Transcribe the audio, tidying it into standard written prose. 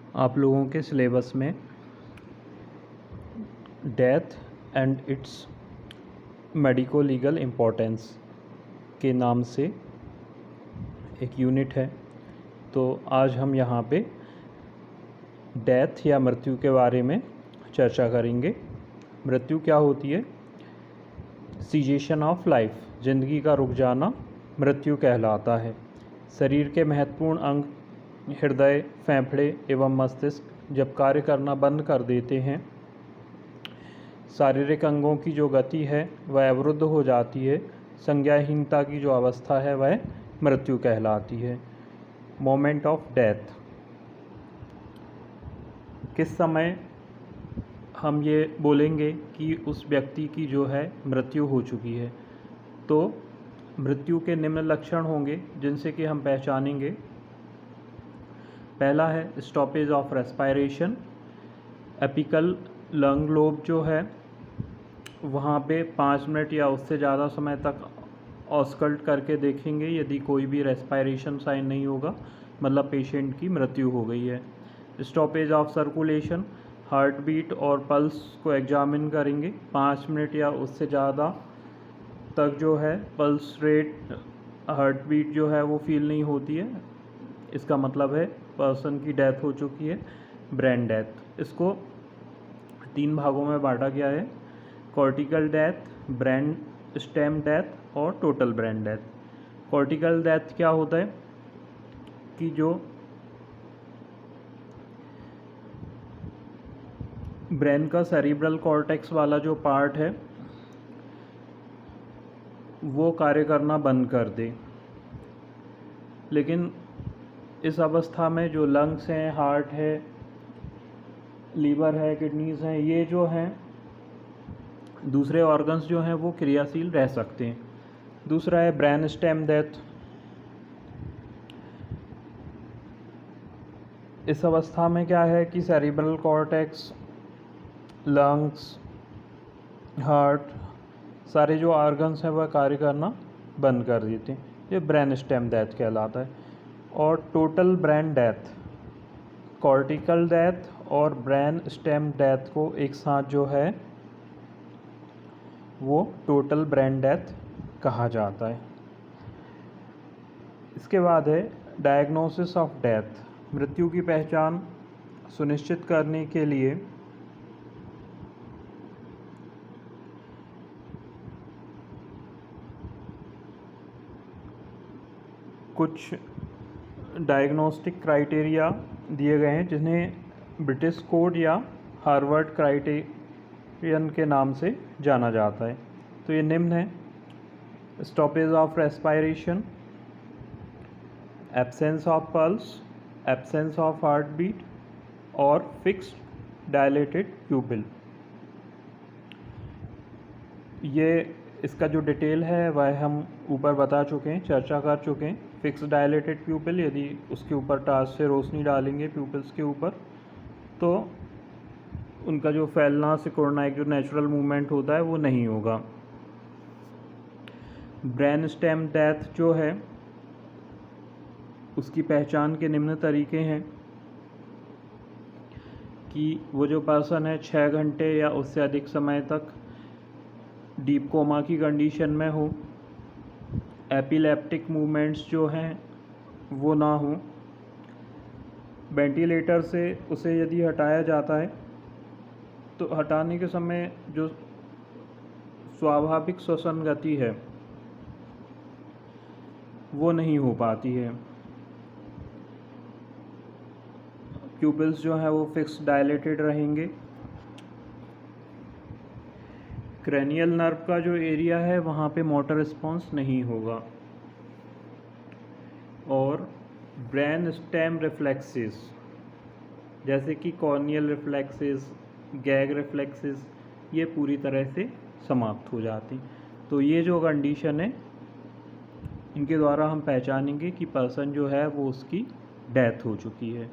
आप लोगों के सिलेबस में death and it's medico legal importance के नाम से एक यूनिट है। तो आज हम यहाँ पे डेथ या मृत्यु के बारे में चर्चा करेंगे। मृत्यु क्या होती है? सीजेशन ऑफ लाइफ, ज़िंदगी का रुक जाना मृत्यु कहलाता है। शरीर के महत्वपूर्ण अंग हृदय, फेफड़े एवं मस्तिष्क जब कार्य करना बंद कर देते हैं, शारीरिक अंगों की जो गति है वह अवरुद्ध हो जाती है, संज्ञाहीनता की जो अवस्था है वह मृत्यु कहलाती है। मोमेंट ऑफ डेथ, किस समय हम ये बोलेंगे कि उस व्यक्ति की जो है मृत्यु हो चुकी है? तो मृत्यु के निम्न लक्षण होंगे जिनसे कि हम पहचानेंगे। पहला है stoppage of respiration. Apical lung lobe जो है वहाँ पे 5 मिनट या उससे ज़्यादा समय तक ऑस्कल्ट करके देखेंगे। यदि कोई भी रेस्पायरेशन साइन नहीं होगा, मतलब पेशेंट की मृत्यु हो गई है। Stoppage of circulation, heart beat और पल्स को एग्जामिन करेंगे। 5 मिनट या उससे ज़्यादा तक जो है पल्स रेट, हार्ट बीट जो है वो फील नहीं होती है, इसका मतलब है पर्सन की डेथ हो चुकी है। ब्रेन डेथ, इसको 3 भागों में बांटा गया है: cortical death, brain stem death और total brain death. Cortical death क्या होता है कि जो ब्रेन का सेरिब्रल कॉर्टेक्स वाला जो पार्ट है वो कार्य करना बंद कर दे। लेकिन इस अवस्था में जो लंग्स हैं, हार्ट है, लीवर है, किडनीज हैं, ये जो हैं दूसरे ऑर्गन्स जो हैं वो क्रियाशील रह सकते हैं। दूसरा है ब्रेन स्टेम डेथ। इस अवस्था में क्या है कि सेरिब्रल कॉर्टेक्स, लंग्स, हार्ट, सारे जो ऑर्गन्स हैं वह कार्य करना बंद कर देते हैं। ये ब्रेन स्टेम डेथ कहलाता है। और total brain death, cortical death और ब्रेन स्टेम डेथ को एक साथ जो है वो टोटल ब्रेन डेथ कहा जाता है। इसके बाद है डायग्नोसिस ऑफ डेथ। मृत्यु की पहचान सुनिश्चित करने के लिए कुछ डायग्नोस्टिक क्राइटेरिया दिए गए हैं जिन्हें ब्रिटिश कोड या हार्वर्ड क्राइटेरियन के नाम से जाना जाता है। तो ये निम्न है: stoppage of respiration, absence of pulse, absence of heart beat और फिक्स्ड डायलेटेड प्यूपिल। ये इसका जो डिटेल है वह हम ऊपर बता चुके हैं, चर्चा कर चुके हैं। फिक्स डायलेटेड प्यूपिल, यदि उसके ऊपर टार्च से रोशनी डालेंगे प्यूपिल्स के ऊपर तो उनका जो फैलना, सिकुड़ना, एक जो नेचुरल मूवमेंट होता है वो नहीं होगा। ब्रेन स्टेम डेथ जो है उसकी पहचान के निम्न तरीके हैं कि वो जो पर्सन है 6 घंटे या उससे अधिक समय तक डीप कोमा की कंडीशन में हो, एपिलेप्टिक मूवमेंट्स जो हैं वो ना हो, वेंटिलेटर से उसे यदि हटाया जाता है तो हटाने के समय जो स्वाभाविक श्वसन गति है वो नहीं हो पाती है। प्यूपिल्स जो हैं वो फिक्स डायलेटेड रहेंगे। क्रैनियल नर्व का जो एरिया है वहाँ पे मोटर रिस्पॉन्स नहीं होगा। और ब्रेन स्टेम रिफ्लेक्सेस जैसे कि कॉर्नियल रिफ्लेक्सेस, गैग रिफ्लेक्सेस, ये पूरी तरह से समाप्त हो जाती। तो ये जो कंडीशन है इनके द्वारा हम पहचानेंगे कि पर्सन जो है वो उसकी डेथ हो चुकी है।